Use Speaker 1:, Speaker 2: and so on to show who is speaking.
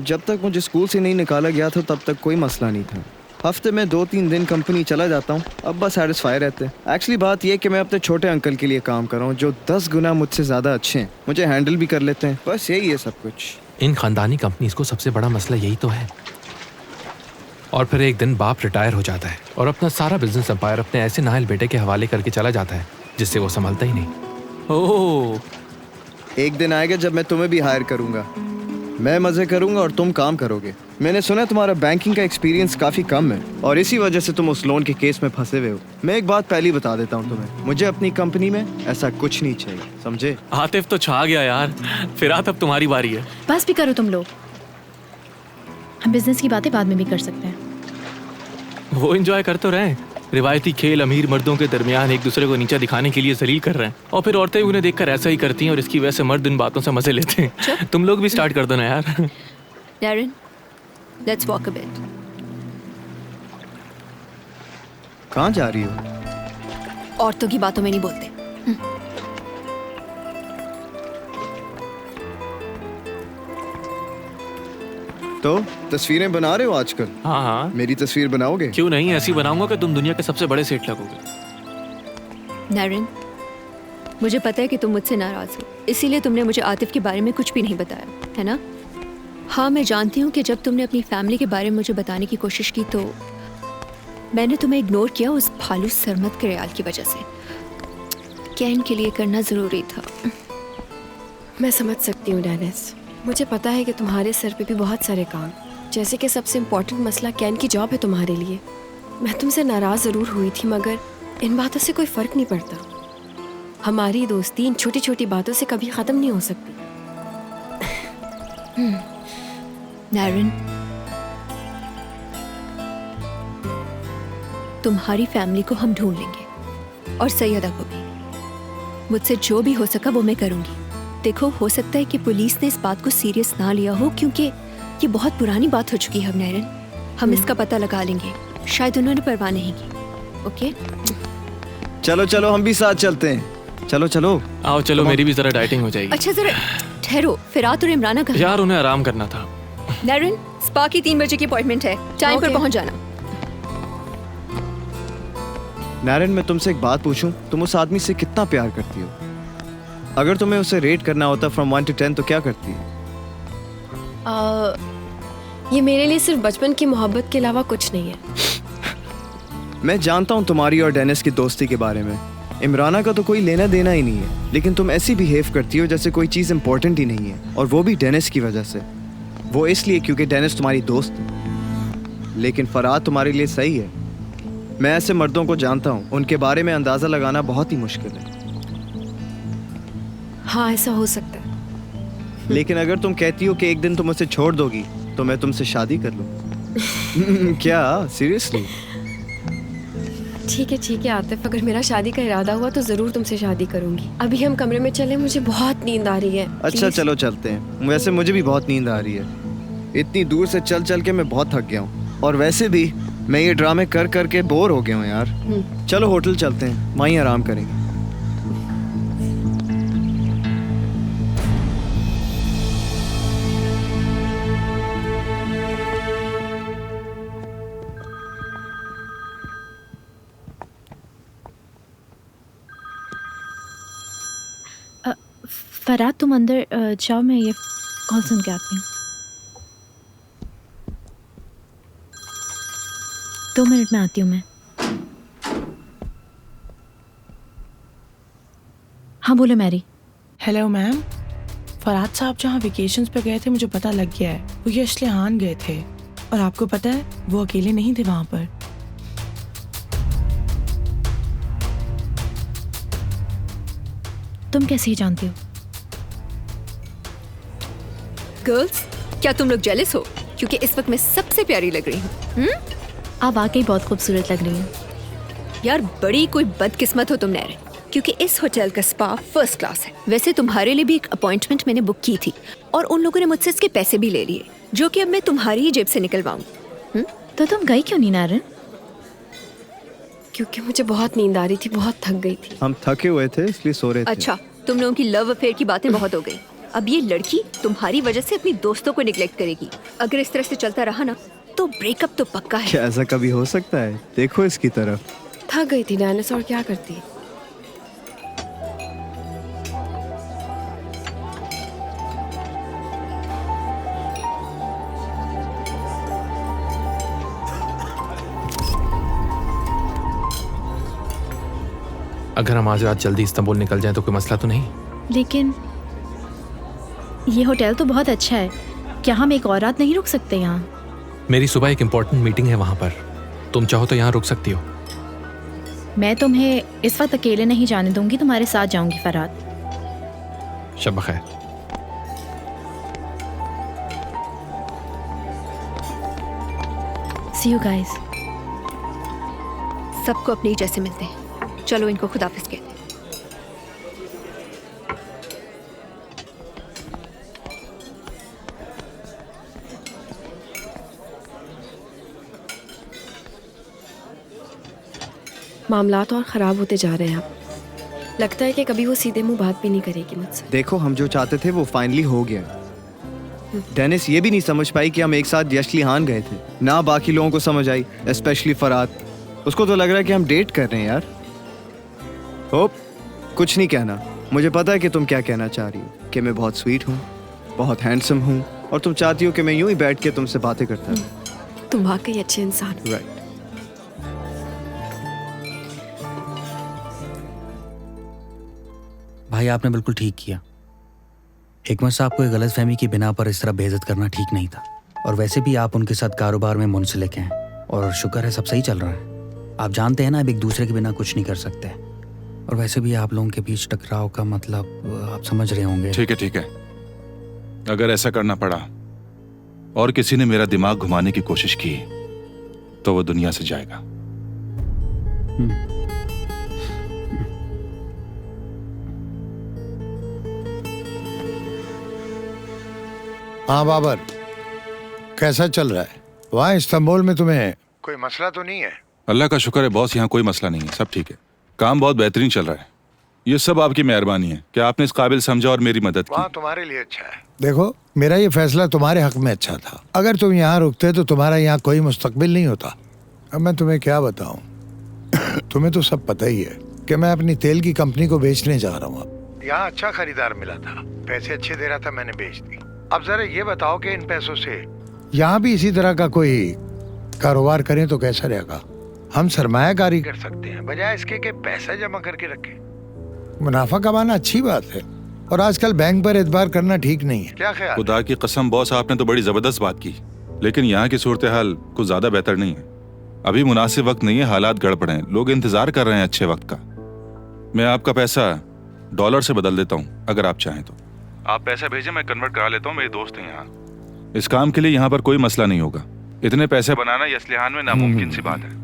Speaker 1: जब तक मुझे स्कूल से नहीं निकाला गया था तब तक कोई मसला नहीं था। हफ्ते में 2-3 दिन कंपनी चला जाता हूँ, अब्बा सेटिस्फाई रहते हैं। एक्चुअली बात यह कि मैं अपने छोटे अंकल के लिए काम कर रहा हूँ जो 10 गुना मुझसे ज़्यादा अच्छे हैं, मुझे हैंडल भी कर लेते हैं। बस यही है सब कुछ।
Speaker 2: इन खानदानी कंपनीज को सबसे बड़ा मसला यही तो है। और फिर एक दिन बाप रिटायर हो जाता है और अपना सारा बिजनेस एम्पायर अपने ऐसे नाहल बेटे के हवाले करके चला जाता है जिससे वो संभलता ही नहीं।
Speaker 1: ओह, एक दिन आएगा जब मैं तुम्हें भी हायर करूंगा। मैं मजे करूंगा और तुम काम करोगे। मैंने सुना तुम्हारा बैंकिंग का एक्सपीरियंस काफी कम है और इसी वजह से तुम उस लोन के केस में फंसे हुए हो। मैं एक बात पहले बता देता हूँ तुम्हें, मुझे अपनी कंपनी में ऐसा कुछ नहीं चाहिए, समझे?
Speaker 3: आतिफ तो छा गया यार। फिरात अब तुम्हारी बारी है।
Speaker 4: बस भी करो तुम लोग, हम बिजनेस की बातें बाद में भी कर सकते हैं।
Speaker 3: वो एंजॉय कर तो रहे हैं। रिवायती खेल अमीर मर्दों के दरमियान एक दूसरे को नीचा दिखाने के लिए जलील कर रहे हैं और फिर औरतें उन्हें देखकर ऐसा ही करती हैं और इसकी वजह से मर्द इन बातों से मजे लेते हैं। तुम लोग भी स्टार्ट कर दो ना यार।
Speaker 5: Darren, let's walk a bit.
Speaker 1: कहाँ जा रही हो?
Speaker 5: औरतों की बातों में नहीं बोलते।
Speaker 1: तो तस्वीरें बना रहे हो आजकल?
Speaker 3: हाँ हाँ,
Speaker 1: मेरी तस्वीर बनाओगे?
Speaker 3: क्यों नहीं, ऐसी बनाऊंगा कि तुम दुनिया के सबसे बड़े सेठ लगोगे।
Speaker 5: Darren, मुझे पता है कि तुम मुझसे नाराज हो, इसीलिए तुमने मुझे आतिफ के बारे में कुछ भी नहीं बताया, है ना? हाँ, मैं जानती हूँ कि जब तुमने अपनी फैमिली के बारे में मुझे बताने की कोशिश की तो मैंने तुम्हें इग्नोर किया उस फालू सरमत के ख्याल की वजह से। कैन के लिए करना ज़रूरी था।
Speaker 6: मैं समझ सकती हूँ डेनिस, मुझे पता है कि तुम्हारे सर पे भी बहुत सारे काम, जैसे कि सबसे इम्पोर्टेंट मसला कैन की जॉब है तुम्हारे लिए। मैं तुमसे नाराज़ ज़रूर हुई थी मगर इन बातों से कोई फ़र्क नहीं पड़ता। हमारी दोस्ती इन छोटी छोटी बातों से कभी ख़त्म नहीं हो सकती।
Speaker 5: नैरन, तुम्हारी फैमिली को हम ढूंढ लेंगे और सैयदा को भी। मुझसे जो भी हो सका वो मैं करूंगी। देखो, हो सकता है कि पुलिस ने इस बात को सीरियस ना लिया हो क्योंकि ये बहुत पुरानी बात हो चुकी है नैरन। हम इसका पता लगा लेंगे, शायद उन्होंने परवाह नहीं की। ओके,
Speaker 1: चलो चलो हम भी साथ चलते हैं। चलो चलो
Speaker 3: आओ चलो, मेरी भी जरा डाइटिंग हो जाएगी।
Speaker 5: अच्छा जरा ठहरो, फिरात और इमराना कहाँ?
Speaker 3: यार उन्हें आराम करना था।
Speaker 5: नैरन, स्पा की 3 बजे की अपॉइंटमेंट है, टाइम पर पहुंच जाना।
Speaker 1: नारायण, मैं तुमसे एक बात पूछूं, तुम उस आदमी से कितना प्यार करती हो? अगर तुम्हें उसे रेट करना होता फ्रॉम 1 to 10 तो क्या करती है?
Speaker 6: ये मेरे लिए सिर्फ बचपन की मोहब्बत के अलावा कुछ नहीं है।
Speaker 1: मैं जानता हूँ तुम्हारी और डेनिस की दोस्ती के बारे में। इमराना का तो कोई लेना देना ही नहीं है, लेकिन तुम ऐसी बिहेव करती हो जैसे कोई चीज़ इंपॉर्टेंट ही नहीं है, और वो भी डेनिस की वजह से। वो इसलिए क्योंकि डेनिस तुम्हारी दोस्त है। लेकिन फराद तुम्हारे लिए सही है। मैं ऐसे मर्दों को जानता हूँ, उनके बारे में अंदाज़ा लगाना बहुत ही मुश्किल है।
Speaker 6: हाँ, ऐसा हो सकता है।
Speaker 1: लेकिन अगर तुम कहती हो कि एक दिन तुम उसे छोड़ दोगी तो मैं तुमसे शादी कर लूँ। क्या सीरियसली?
Speaker 6: ठीक है आतिफ, अगर मेरा शादी का इरादा हुआ तो जरूर तुमसे शादी करूंगी। अभी हम कमरे में चले, मुझे बहुत नींद आ रही है।
Speaker 1: अच्छा चलो चलते हैं। वैसे मुझे भी बहुत नींद आ रही है। इतनी दूर से चल चल के मैं बहुत थक गया हूँ, और वैसे भी मैं ये ड्रामे कर कर के बोर हो गया हूँ यार। चलो होटल चलते हैं, वहीं आराम करेंगे।
Speaker 4: फराद, तुम अंदर जाओ, मैं ये कॉल सुन के आती हूँ। 2 मिनट में आती हूँ मैं। हाँ बोलो मैरी।
Speaker 7: हेलो मैम, फराद साहब जहाँ वेकेशंस पे गए थे मुझे पता लग गया है। वो यशलिहान गए थे, और आपको पता है वो अकेले नहीं थे वहाँ पर।
Speaker 4: तुम कैसे ही जानती हो?
Speaker 5: गर्ल्स, क्या तुम लोग जेलस हो क्योंकि इस वक्त मैं सबसे प्यारी लग रही हूँ?
Speaker 4: आप वाकई बहुत खूबसूरत लग रही हो।
Speaker 5: यार बड़ी कोई बदकिस्मत हो तुम नैरन, क्योंकि इस होटल का स्पा फर्स्ट क्लास है। वैसे तुम्हारे लिए भी एक अपॉइंटमेंट मैंने बुक की थी और उन लोगों ने मुझसे इसके पैसे भी ले लिए, जो कि अब मैं तुम्हारी ही जेब से निकलवाऊं।
Speaker 4: तो तुम गई क्यों नहीं नारन?
Speaker 6: क्योंकि मुझे बहुत नींद आ रही थी, बहुत थक गई थी।
Speaker 1: हम थके हुए थे इसलिए सो रहे थे।
Speaker 5: अच्छा, तुम लोगों की लव अफेयर की बातें बहुत हो गई। अब ये लड़की तुम्हारी वजह से अपनी दोस्तों को निग्लेक्ट करेगी। अगर इस तरह से चलता रहा ना तो ब्रेकअप तो पक्का है।
Speaker 1: क्या ऐसा कभी हो सकता है? देखो इसकी तरफ।
Speaker 6: थक गई थी डैनिस, और क्या करती।
Speaker 2: अगर हम आज रात जल्दी इस्तांबुल निकल जाएं तो कोई मसला तो नहीं?
Speaker 4: लेकिन ये होटल तो बहुत अच्छा है, क्या हम एक और रात नहीं रुक सकते यहाँ?
Speaker 2: मेरी सुबह एक इम्पोर्टेंट मीटिंग है वहां पर, तुम चाहो तो यहाँ रुक सकती हो।
Speaker 4: मैं तुम्हें इस वक्त अकेले नहीं जाने दूंगी, तुम्हारे साथ जाऊंगी फरहाद।
Speaker 2: शब बखैर।
Speaker 4: सी यू गाइस।
Speaker 5: सबको अपनी ही जैसे मिलते हैं। चलो इनको खुदाफिज कहते हैं।
Speaker 6: मामलात और ख़राब होते जा रहे हैं अब। लगता है कि कभी वो सीधे मुंह बात भी नहीं करेगी मुझसे।
Speaker 1: देखो हम जो चाहते थे वो फाइनली हो गया। डेनिस ये भी नहीं समझ पाई कि हम एक साथ यशलिहान गए थे, ना बाकी लोगों को समझ आई, स्पेशली फराद। उसको तो लग रहा है कि हम डेट कर रहे हैं यार। होप कुछ नहीं कहना, मुझे पता है कि तुम क्या कहना चाह रही हो, कि मैं बहुत स्वीट हूँ, बहुत हैंडसम हूँ, और तुम चाहती हो कि मैं यूं ही बैठ के तुमसे बातें करता रहूं।
Speaker 6: तुम वाकई अच्छे इंसान हो।
Speaker 1: राइट।
Speaker 8: भाई आपने बिल्कुल ठीक किया। हिकमत साहब को गलतफहमी की बिना पर इस तरह बेइज्जत करना ठीक नहीं था। और वैसे भी आप उनके साथ कारोबार में मुंसलिक हैं, और शुक्र है सब सही चल रहा है। आप जानते हैं ना, अब एक दूसरे के बिना कुछ नहीं कर सकते। और वैसे भी आप लोगों के बीच टकराव का मतलब आप समझ रहे होंगे।
Speaker 9: ठीक है, अगर ऐसा करना पड़ा और किसी ने मेरा दिमाग घुमाने की कोशिश की तो वो दुनिया से जाएगा।
Speaker 10: हाँ बाबर, कैसा चल रहा है वहाँ इस्तांबुल में? तुम्हें कोई मसला तो नहीं है?
Speaker 9: अल्लाह का शुक्र है बॉस, यहाँ कोई मसला नहीं है, सब ठीक है। काम बहुत बेहतरीन चल रहा है। ये सब आपकी मेहरबानी है कि आपने इस काबिल समझा और मेरी मदद की।
Speaker 10: वहाँ तुम्हारे लिए अच्छा है। देखो मेरा ये फैसला तुम्हारे हक में अच्छा था। अगर तुम यहाँ रुकते तो तुम्हारा यहाँ कोई मुस्तकबिल नहीं होता। अब मैं तुम्हें क्या बताऊँ तुम्हें तो सब पता ही है कि मैं अपनी तेल की कंपनी को बेचने जा रहा हूँ। अब यहाँ अच्छा खरीदार मिला था, पैसे अच्छे दे रहा था, मैंने बेच दी। अब जरा ये बताओ कि इन पैसों से यहाँ भी इसी तरह का कोई कारोबार करें तो कैसा रहेगा? हम सरमायाकारी कर सकते हैं बजाय इसके कि पैसा जमा करके रखें। मुनाफा कमाना अच्छी बात है, और आजकल बैंक पर एतबार करना ठीक नहीं है। क्या ख्याल?
Speaker 9: खुदा की कसम बॉस, आपने तो बड़ी जबरदस्त बात की, लेकिन यहाँ की सूरत हाल कुछ ज्यादा बेहतर नहीं है। अभी मुनासिब वक्त नहीं है, हालात गड़बड़ हैं, लोग इंतजार कर रहे हैं अच्छे वक्त का। मैं आपका पैसा डॉलर से बदल देता हूँ, अगर आप चाहें तो। आप पैसा भेजें, मैं कन्वर्ट करा लेता हूँ, मेरे दोस्त हैं यहाँ। इस काम के लिए यहाँ पर कोई मसला नहीं होगा। इतने पैसे बनाना यशलिहान में नामुमकिन सी बात है।